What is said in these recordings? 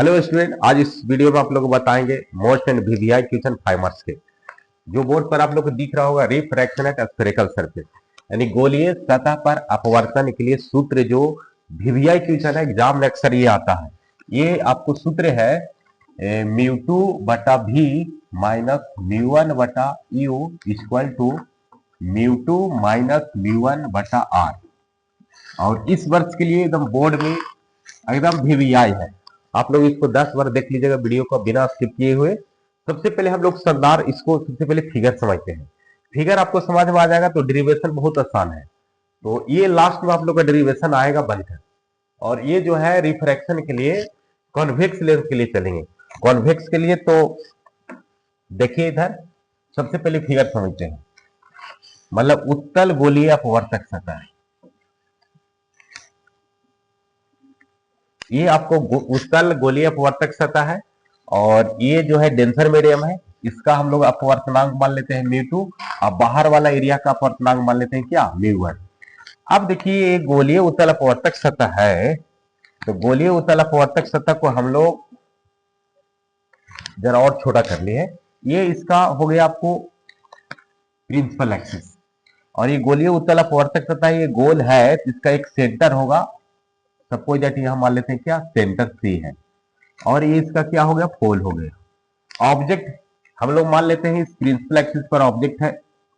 Hello student, आज इस video में आप लोग को बताएंगे most and VVI question 5 marks के। जो बोर्ड पर आप लोग को दिख रहा होगा रिफ्रैक्शन एट स्फेरिकल सरफेस, यानी गोलीय सतह पर अपवर्तन के लिए सूत्र जो वीवीआई क्वेश्चन है एग्जाम में अक्सर ये आता है। ये आपको सूत्र है म्यू2 बटा भी माइनस म्यू1 बटा यू इक्वल टू म्यू2 माइनस म्यू1 बटा आर। और इस वर्ष के लिए एकदम बोर्ड में एकदम वीवीआई है। आप लोग इसको 10 बार देख लीजिएगा वीडियो को बिना स्किप किए हुए। सबसे पहले हम लोग सरदार इसको सबसे पहले फिगर समझते हैं। फिगर आपको समझ में आ जाएगा तो डेरिवेशन बहुत आसान है। तो ये लास्ट में आप लोग का डेरिवेशन आएगा बनकर, और ये जो है रिफ्रैक्शन के लिए कॉन्वेक्स लेंस के लिए चलेंगे। कॉन्वेक्स के लिए तो देखिए इधर सबसे पहले फिगर समझते हैं, मतलब उत्तल गोलीय अपवर्तक सतह है। ये आपको उत्तल गोलीय अपवर्तक सतह है, और ये जो है डेंसर मीडियम है। इसका हम लोग अपवर्तनांक मान लेते हैं म्यू2, और बाहर वाला एरिया का अपवर्तनांक मान लेते हैं क्या, म्यू1। अब देखिए ये गोलीय उत्तल अपवर्तक सतह है, तो गोलीय उत्तल अपवर्तक सतह को हम लोग जरा और छोटा कर लिए। ये इसका हो गया आपको प्रिंसिपल एक्सिस, और ये गोलीय उत्तल अपवर्तक सतह ये गोल है, इसका एक सेंटर होगा। सपोज दैट यहां मान लेते हैं क्या, सेंटर सी है, और ये इसका क्या हो गया, पोल हो गया। ऑब्जेक्ट हम लोग मान लेते हैं इस प्रिंसिपल एक्सिस पर ऑब्जेक्ट है,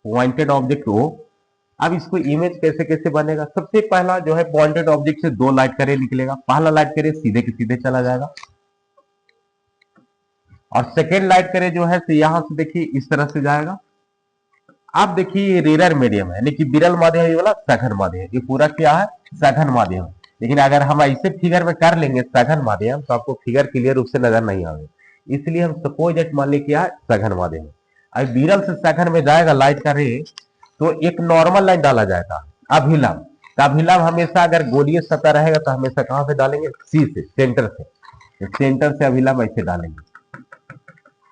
पॉइंटेड ऑब्जेक्ट ओ। अब इसको इमेज कैसे कैसे बनेगा, सबसे पहला जो है पॉइंटेड ऑब्जेक्ट से दो लाइट करे निकलेगा। पहला लाइट करे सीधे के सीधे चला जाएगा, और सेकेंड लाइट करे जो है यहां से देखिए इस तरह से जाएगा। अब देखिए ये रेरर मीडियम है, यानी कि विरल माध्यम, ये वाला सघन माध्यम, ये पूरा क्या है, सघन माध्यम। लेकिन अगर हम ऐसे फिगर में कर लेंगे सघन माध्यम तो आपको फिगर क्लियर रूप से नजर नहीं आएगा, इसलिए हम सपोज दैट मान ले क्या है, सघन माध्यम। अब विरल से सघन में जाएगा लाइट का रे, तो एक नॉर्मल लाइन डाला जाएगा अभिलंब। तो अभिलंब हमेशा अगर गोलीय सतह रहेगा तो हमेशा कहां से डालेंगे, सी से, सेंटर से। सेंटर से अभिलंब ऐसे डालेंगे,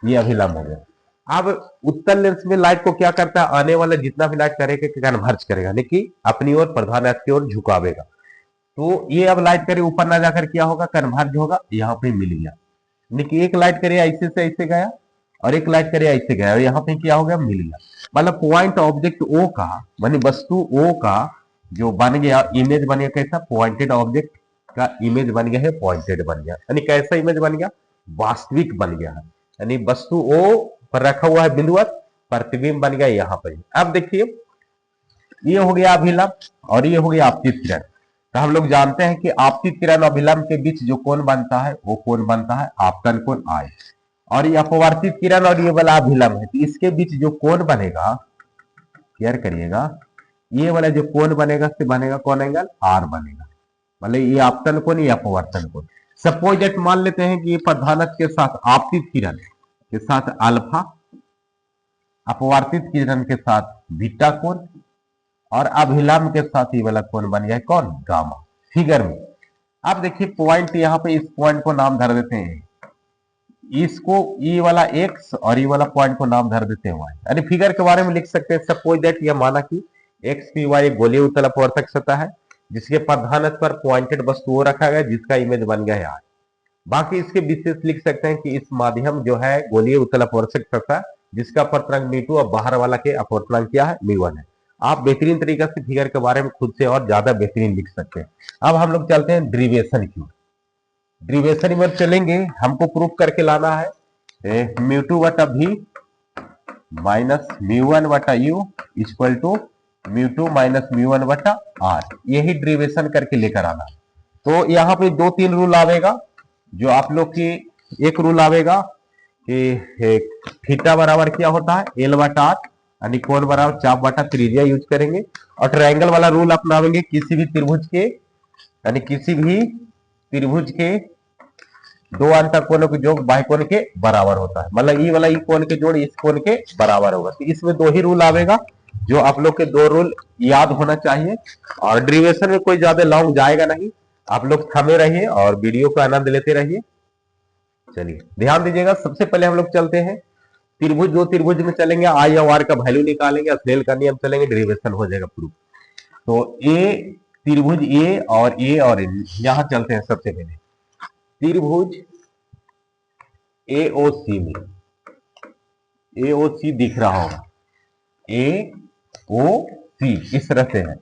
ये अभिलंब हो गया। अब उत्तल लेंस में लाइट को क्या करता है, आने वाला जितना भी लाइट करेगा कन्वर्ज करेगा, यानी कि अपनी ओर प्रधान अक्ष की ओर झुकावेगा। तो ये अब लाइट करे ऊपर ना जाकर क्या होगा, कन्वर्ज होगा, यहाँ पे मिल गया। यानी कि एक लाइट करे ऐसे से ऐसे गया, और एक लाइट करे ऐसे गया, और यहाँ पे क्या हो गया, मिल गया। मतलब पॉइंट ऑब्जेक्ट ओ का, मानी वस्तु ओ का जो बन गया, इमेज बन गया कैसा, पॉइंटेड ऑब्जेक्ट का इमेज बन गया है, पॉइंटेड बन गया। यानी कैसा इमेज बन गया, वास्तविक बन गया है। यानी वस्तु ओ पर रखा हुआ है बिंदुवत, प्रतिबिंब बन गया यहाँ पर। अब देखिए ये हो गया अभिलंब, और ये हो गया आपतित किरण। तो हम लोग जानते हैं कि आपतित किरण और अभिलंब के बीच जो कोण बनता है वो कोण बनता है आपतन कोण आय। और ये अपवर्तित किरण और ये वाला अभिलंब है, तो इसके बीच जो कोण बनेगा, केयर करिएगा, ये वाला जो कोण बनेगा से बनेगा कौन एंगल, आर बनेगा। मतलब ये आपतन कोण, ये अपवर्तन कोण। सपोज दैट मान लेते हैं कि ये प्रधानक के साथ आपतित किरण के साथ अल्फा, अपवर्तित किरण के साथ बीटा कोण, और अभिलंब के साथ ये वाला कोण बन गया है कौन, गामा, फिगर में। अब देखिए पॉइंट, यहाँ पे इस पॉइंट को नाम धर देते हैं, इसको ये वाला एक्स और ये वाला पॉइंट को नाम धर देते हैं वाई। यानी फिगर के बारे में लिख सकते हैं, सपोज दैट ये माना कि एक्स पी वाई गोलीय उत्तल अपवर्तक सतह है, जिसके प्रधान अक्ष पर पॉइंटेड वस्तु वो रखा गया, जिसका इमेज बन गया है आर। बाकी इसके विशेष लिख सकते हैं कि इस माध्यम जो है गोलीय उत्तल अपवर्तक सतह, जिसका अपवर्तनांक म्यू2 और बाहर वाला के अपवर्तनांक क्या है, म्यू1 है। आप बेहतरीन तरीके से फिगर के बारे में खुद से और ज्यादा बेहतरीन लिख सकते हैं। अब हम लोग चलते हैं डेरिवेशन की। डेरिवेशन में चलेंगे, हमको प्रूफ करके लाना है म्यू2 बटा भी माइनस म्यू1 बटा यू इक्वल टू म्यू2 माइनस म्यू1 बटा आर। यही डेरिवेशन करके लेकर आना है। तो यहाँ पे दो तीन रूल आवेगा, जो आप लोग की एक रूल आवेगा कि थीटा बराबर क्या होता है, एल बटा आर, यानी कोण बराबर चाप बटा त्रिज्या यूज करेंगे। और ट्रायंगल वाला रूल अपनावेंगे, किसी भी त्रिभुज के, यानी किसी भी त्रिभुज के दो अंतर कोणों के योग बाह्य कोण के बराबर होता है। मतलब ये वाला कोण के जोड़ इस कोण के बराबर होगा। तो इसमें दो ही रूल आवेगा, जो आप लोग के दो रूल याद होना चाहिए। और डेरिवेशन में कोई ज्यादा लॉन्ग जाएगा नहीं, आप लोग थमे रहिए और वीडियो का आनंद लेते रहिए। चलिए ध्यान दीजिएगा, सबसे पहले हम लोग चलते हैं त्रिभुज, दो त्रिभुज में चलेंगे, आई और आर का वैल्यू निकालेंगे, स्नेल का नियम चलेंगे, डेरिवेशन हो जाएगा प्रूफ। तो ए त्रिभुज ए और ए, और यहां चलते हैं सबसे पहले त्रिभुज AOC में, AOC दिख रहा होगा, AOC इस तरह से है,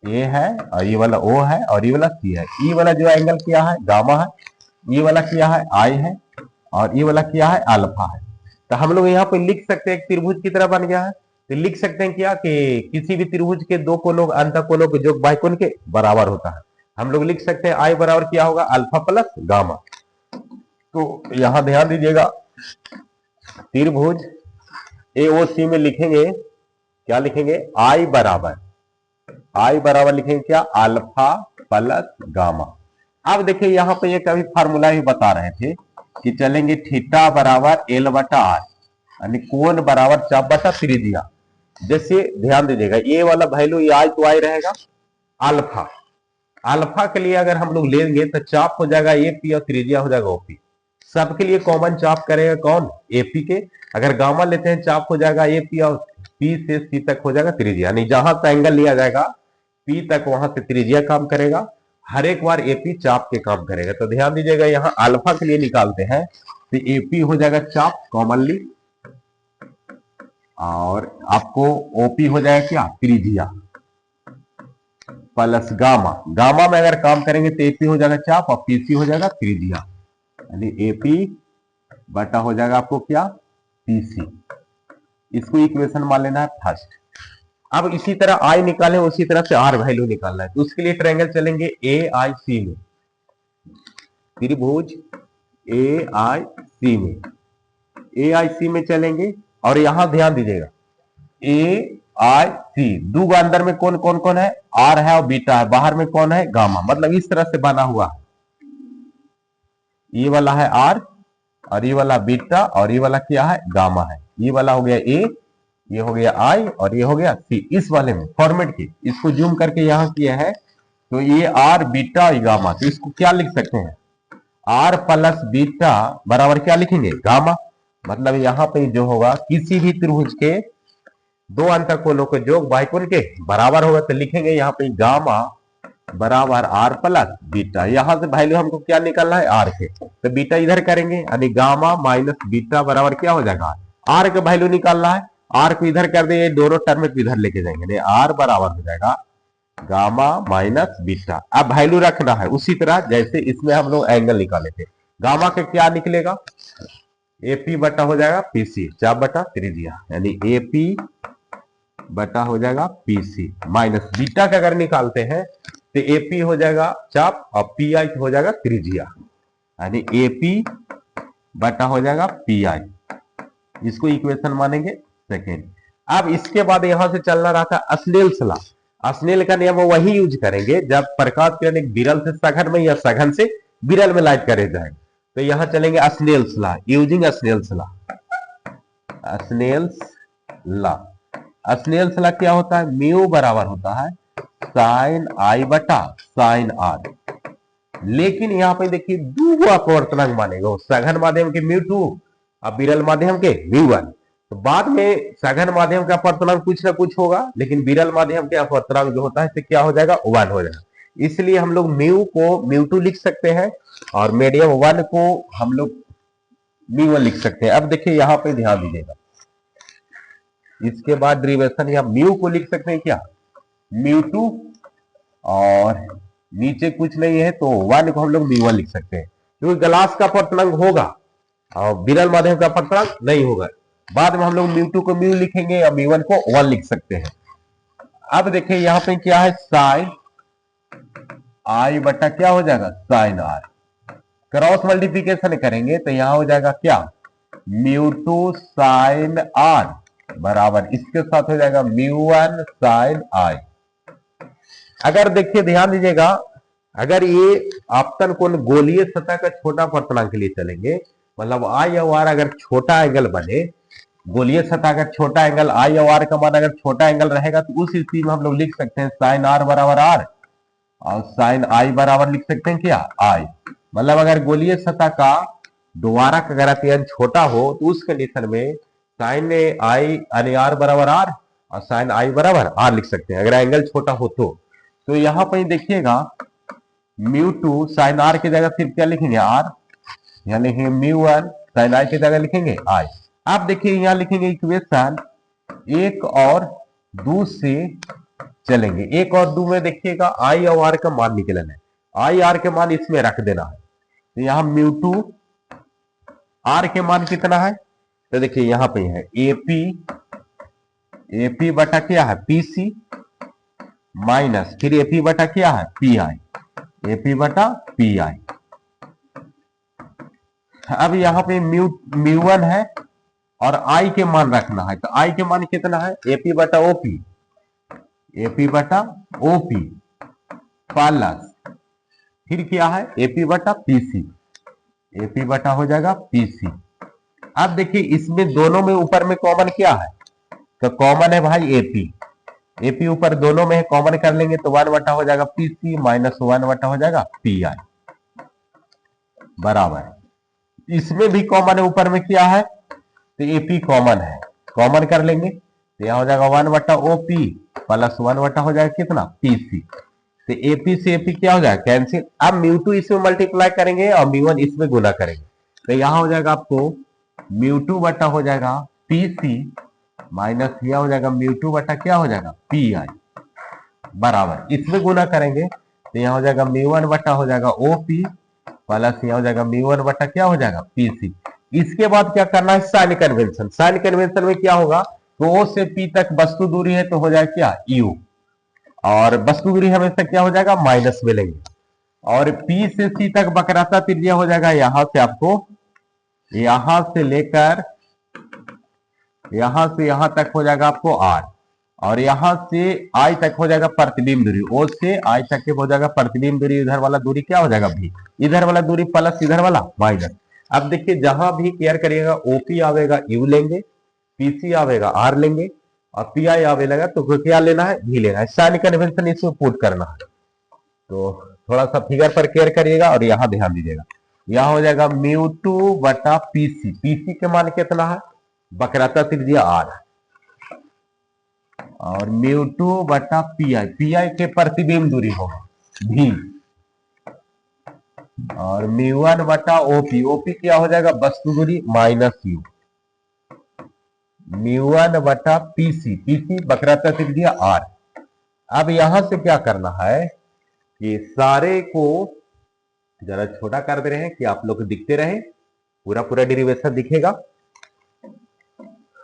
ए है और ये वाला O है और ये वाला C है। ई वाला जो एंगल किया है गामा है, ये वाला किया है आई है और ये वाला किया है अल्फा है। तो हम लोग यहाँ पे लिख सकते हैं एक त्रिभुज की तरह बन गया है। तो लिख सकते हैं क्या कि किसी भी त्रिभुज के दो कोणों अंतः कोणों के योग बाह्यकोण के बराबर होता है। हम लोग लिख सकते हैं आई बराबर क्या होगा, अल्फा प्लस गामा। तो यहां ध्यान दीजिएगा, त्रिभुज AOC में लिखेंगे क्या, लिखेंगे आई बराबर लिखेंगे क्या, अल्फा प्लस गामा। अब देखिए यहाँ पे एक अभी फार्मूला ही बता रहे थे कि चलेंगे थीटा बराबर L बटा आर, यानी कोण बराबर चाप बटा त्रिज्या। जैसे ध्यान दीजिएगा ये वाला वैल्यू ये आई तो आई रहेगा, अल्फा के लिए अगर हम लोग लेंगे तो चाप हो जाएगा AP और त्रिज्या हो जाएगा OP। सबके लिए कॉमन चाप करेगा कौन, AP के। अगर गामा लेते हैं चाप हो जाएगा AP और P से C तक हो जाएगा त्रिज्या, यानी जहां से एंगल लिया जाएगा P तक वहां से त्रिज्या काम करेगा, हर एक बार AP चाप के काम करेगा। तो ध्यान दीजिएगा यहाँ अल्फा के लिए निकालते हैं तो AP हो जाएगा चाप कॉमनली और आपको OP हो जाएगा क्या, त्रिज्या प्लस गामा में अगर काम करेंगे तो AP हो जाएगा चाप और PC हो जाएगा त्रिज्या, यानी AP बटा हो जाएगा आपको क्या, PC। इसको इक्वेशन मान लेना है फर्स्ट। अब इसी तरह आई निकाले उसी तरह से आर वैल्यू निकालना है। तो उसके लिए ट्रायंगल चलेंगे AIC में, त्रिभुज AIC में चलेंगे और यहां ध्यान दीजिएगा AIC दो अंदर में कौन कौन कौन है, आर है और बीटा है, बाहर में कौन है, गामा। मतलब इस तरह से बना हुआ है, ये वाला है आर और ये वाला बीटा और ये वाला क्या है, गामा है। ये वाला हो गया A, ये हो गया I और ये हो गया C। इस वाले में फॉर्मेट की इसको जूम करके यहां किया है तो ये आर बीटा और गामा। तो इसको क्या लिख सकते हैं, आर प्लस बीटा बराबर क्या लिखेंगे, गामा। मतलब यहां पे जो होगा किसी भी त्रिभुज के दो अंतर कोणों के योग बाह्यकोण के बराबर होगा। तो लिखेंगे यहाँ पे गामा बराबर आर प्लस बीटा। यहां से वैल्यू हमको क्या निकालना है, आर के, तो बीटा इधर करेंगे यानी गामा माइनस बीटा बराबर क्या हो जाएगा, आर का वैल्यू निकालना है। आर को इधर कर देंगे, दोनों टर्म को इधर लेके जाएंगे, आर बराबर हो जाएगा गामा माइनस बीटा। अब वैल्यू रखना है उसी तरह जैसे इसमें हम लोग एंगल निकाले थे। गामा के क्या निकलेगा, AP बटा हो जाएगा PC, चाप बटा त्रिज्या, यानी AP बटा हो जाएगा PC माइनस बीटा का अगर निकालते हैं तो AP हो जाएगा चाप और PI हो जाएगा त्रिज्या, यानी AP बटा हो जाएगा PI। इसको इक्वेशन मानेंगे सेकेंड। अब इसके बाद यहां से चलना रहा था स्नेल्स लॉ। स्नेल का नियम वही यूज करेंगे जब प्रकाश किरण एक विरल से सघन में या सघन से विरल में लाइट करे जाए। तो यहां चलेंगे Snell's law, using Snell's law. Snell's law क्या होता है, म्यू बराबर होता है साइन आई बटा साइन आर। लेकिन यहां पे देखिए दो अपवर्तनांक मानेगा, सघन माध्यम के म्यू2 और विरल माध्यम के म्यू1। तो बाद में सघन माध्यम का अपवर्तनांक कुछ ना कुछ होगा, लेकिन विरल माध्यम के अपवर्तनांक जो होता है तो क्या हो जाएगा, 1 हो जाएगा। इसलिए हम लोग म्यू को म्यू2 लिख सकते हैं और मीडियम 1 को हम लोग म्यू1 लिख सकते हैं। अब देखिए यहां पे ध्यान दीजिएगा, इसके बाद डेरिवेशन या म्यू को लिख सकते हैं क्या, म्यू2 और नीचे कुछ नहीं है तो 1 को हम लोग म्यू1 लिख सकते हैं, क्योंकि ग्लास का अपवर्तनांक होगा और विरल माध्यम का अपवर्तनांक नहीं होगा। बाद में हम लोग म्यू2 को म्यू लिखेंगे और म्यू1 को 1 लिख सकते हैं। अब देखिए यहाँ पे क्या है, साइन आई बटा क्या हो जाएगा, साइन आर। क्रॉस मल्टीप्लीकेशन करेंगे तो यहां हो जाएगा क्या, म्यू2 साइन आर बराबर इसके साथ हो जाएगा म्यू1 साइन आई। अगर देखिए ध्यान दीजिएगा, अगर ये आपतन कोण गोलीय सतह का छोटा अपवर्तनांक के लिए चलेंगे, मतलब आई और आर अगर छोटा एंगल बने, गोलीय सतह अगर छोटा एंगल आई और आर का मान अगर छोटा एंगल रहेगा तो उस स्थिति में हम लोग लिख सकते हैं साइन आर बराबर आर और साइन आई बराबर लिख सकते हैं क्या, आई। मतलब अगर गोलीय सतह का द्वारा का घातीय छोटा हो तो उस कंडीशन में साइन आई यानी आर बराबर आर और साइन आई बराबर आर लिख सकते हैं, अगर एंगल छोटा हो तो यहां पर देखिएगा म्यू2 साइन आर की जगह फिर क्या लिखेंगे, आर यहाँ लिखेंगे μ1 sin i की जगह लिखेंगे i। आप देखिए यहाँ लिखेंगे इक्वेशन 1 और 2 से चलेंगे। 1 और 2 में देखिएगा i और r का मान निकलना है, i r के मान इसमें रख देना है। तो यहाँ μ2 r के मान कितना है, तो देखिए यहाँ पे है AP बटा क्या है PC माइनस फिर AP बटा क्या है PI, AP बटा PI। अब यहाँ पे μ1 है और I के मान रखना है, तो I के मान कितना है AP बटा OP, AP बटा OP प्लस फिर क्या है AP बटा PC, AP बटा हो जाएगा PC। अब देखिए इसमें दोनों में ऊपर में कॉमन क्या है, तो कॉमन है भाई AP ऊपर दोनों में है, कॉमन कर लेंगे तो 1 बटा हो जाएगा PC माइनस 1 बटा हो जाएगा PI बराबर। इसमें भी कॉमन है, ऊपर में क्या है तो AP कॉमन है, कॉमन कर लेंगे तो यहां हो जाएगा 1 बटा OP प्लस 1 बटा हो जाएगा कितना PC। तो AP से AP क्या हो जाएगा कैंसिल। अब μ2 इसमें मल्टीप्लाई करेंगे और μ1 इसमें गुना करेंगे, तो यहां हो जाएगा आपको μ2 बटा हो जाएगा PC माइनस यह हो जाएगा μ2 बटा क्या हो जाएगा PI बराबर। इसमें गुना करेंगे तो यहां हो जाएगा μ1 बटा हो जाएगा OP प्लस यहां हो जाएगा μ1 बटा क्या हो जाएगा PC। इसके बाद क्या करना है साइन कन्वेंशन। साइन कन्वेंशन में क्या होगा तो O से P तक वस्तु दूरी है तो हो जाएगा क्या U, और वस्तु दूरी हमेशा क्या हो जाएगा माइनस में लेंगे, और P से C तक वक्रता त्रिज्या हो जाएगा यहां से आपको यहां से लेकर यहां से यहां तक हो जाएगा आपको R, और यहां से I तक हो जाएगा प्रतिबिंब दूरी, O से I तक हो जाएगा प्रतिबिंब दूरी। इधर वाला दूरी क्या हो जाएगा V, इधर वाला दूरी प्लस इधर वाला माइनस। अब देखिए जहां भी केयर करिएगा OP आवेगा U लेंगे, PC आवेगा R लेंगे और PI आवेगा तो क्या लेना है V लेना है। साइन कन्वेंशन इसमें पुट करना है, तो थोड़ा सा फिगर पर केयर करिएगा और यहाँ ध्यान दीजिएगा। यहाँ हो जाएगा μ2 बटा PC, PC के मान कितना है वक्रता त्रिज्या R, और μ2 बटा PI, PI के प्रतिबिंब दूरी होगा V, और μ1 बटा OP, OP क्या हो जाएगा वस्तु दूरी माइनस U, μ1 बटा PC, PC वक्रता त्रिज्या R। अब यहां से क्या करना है कि सारे को जरा छोटा कर दे रहे हैं कि आप लोग दिखते रहे, पूरा पूरा डेरिवेशन दिखेगा।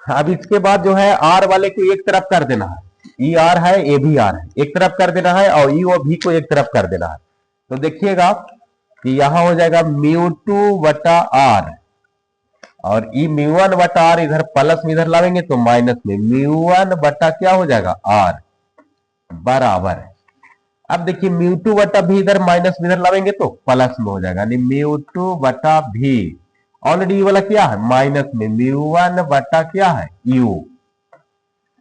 अब इसके बाद जो है R वाले को एक तरफ कर देना है, ER है A भी R है, एक तरफ कर देना है, और E और V को एक तरफ कर देना है। तो देखिएगा कि यहां हो जाएगा μ2 बटा R, और ई μ1 बटा R इधर प्लस में इधर लावेंगे तो माइनस में μ1 बटा क्या हो जाएगा R बराबर। अब देखिए μ2 बटा भी इधर माइनस में इधर लावेंगे तो प्लस में हो जाएगा, यानी μ2 बटा भी ऑलरेडी वाला क्या है माइनस में μ1 बटा क्या है U।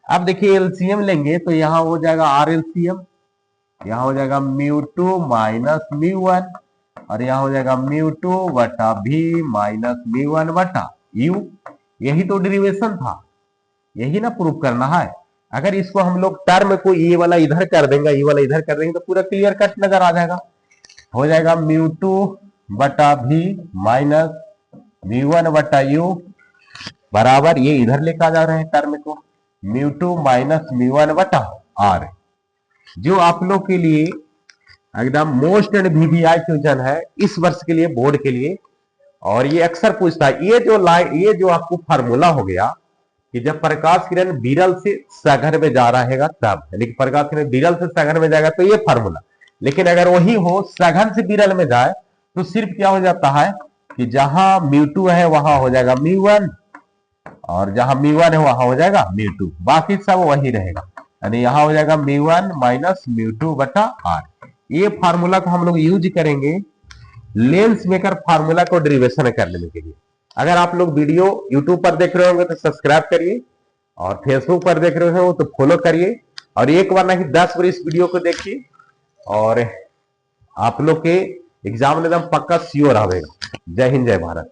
अब देखिए एलसीएम लेंगे तो यहां हो जाएगा R एलसीएम, यहां हो जाएगा μ2 माइनस μ1, और यहां हो जाएगा μ2 बटा भी माइनस μ1 बटा U। यही तो डेरिवेशन था, यही ना प्रूफ करना है। अगर इसको हम लोग टर्म को ये वाला इधर कर देंगे, ये वाला इधर कर देंगे तो पूरा क्लियर कट नजर आ जाएगा। हो जाएगा μ2 बटा भी माइनस μ1 बटा U बराबर, ये इधर लेकर जा रहे हैं टर्म को, μ2 माइनस μ1 बटा R। जो आप लोग के लिए एकदम मोस्ट एंड VVI क्वेश्चन है इस वर्ष के लिए बोर्ड के लिए, और ये अक्सर पूछता है। ये जो आपको फार्मूला हो गया कि जब प्रकाश किरण विरल से सघन में जा रहेगा तब, यानी प्रकाश किरण विरल से सघन में जाएगा तो ये फार्मूला। लेकिन अगर वही हो सघन से विरल में जाए तो सिर्फ क्या हो जाता है कि जहां μ2 है वहां हो जाएगा μ1, और जहां μ1 है वहां हो जाएगा μ2, बाकी सब वही रहेगा, यानी यहां हो जाएगा μ1 माइनस μ2 बटा R। ये फार्मूला को हम लोग यूज करेंगे लेंस मेकर फार्मूला को डेरिवेशन करने के लिए। अगर आप लोग वीडियो यूट्यूब पर देख रहे होंगे तो सब्सक्राइब करिए, और फेसबुक पर देख रहे हो तो फॉलो करिए, और एक बार नहीं 10 बार इस वीडियो को देखिए, और आप लोग के एग्जाम एकदम पक्का श्योर आवेगा। जय हिंद जय भारत।